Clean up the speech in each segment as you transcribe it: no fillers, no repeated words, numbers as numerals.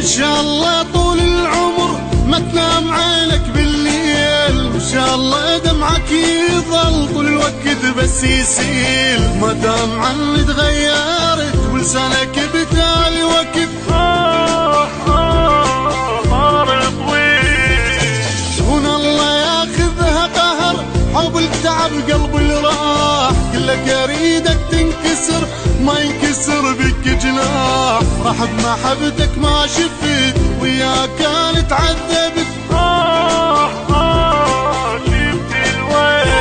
شاء الله طول العمر ما تنام عينك بالليل، ان شاء الله دمعك يظل طول الوقت بس يسيل، ما دام عني تغيرت ولسانك بتالي وقت صار طويل. هنا الله ياخذها قهر، حب التعب قلب اللي راح، كلك اريدك تنكسر ما ينكسر بك جناح، راح بمحبتك ما شفت وياك كانت عذبت شفت الويل.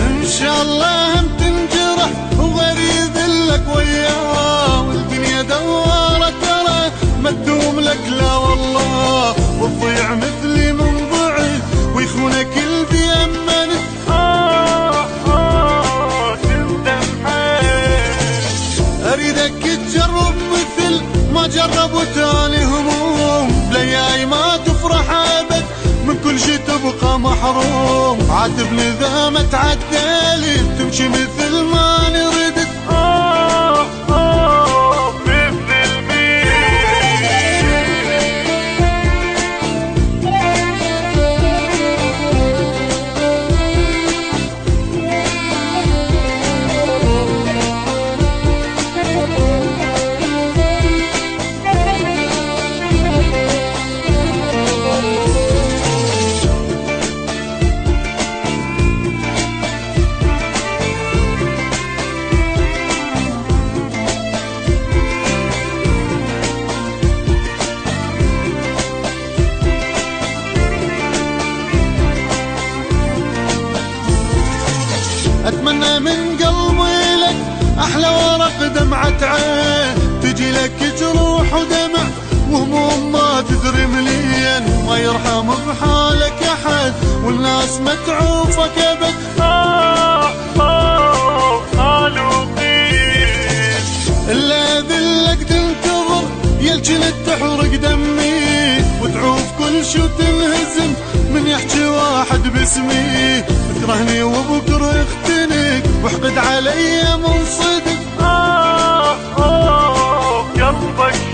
ان شاء الله هم تنجرح وغير يذلك وياه، والدنيا دوارة ترى ما تدوم لك لا والله، وتضيع مثلي من ضعف ويخونك اللي بيأمنك تندم حيل. اريدك تجرب مثل ما جربوا تاني هموم، بلياي ما تفرح ابد من كل شي تبقى محروم، عاتبني ذا ما تعدلي تمشي مثل ما نردت مثل الميل. اتمنى من قلبي لك احلى ورق دمعة عين، تجي لك جروح ودمع وهموم ما تدري مليين، ما يرحم بحالك احد والناس ما تعوفك ابد خالقين. الا ذلك تنتظر يلجن تحرق دمي، وتعوف كل شي وتنهزم من يحكي واحد باسمي، تكرهني وبكره اختنق واحقد علي من صدق قلبك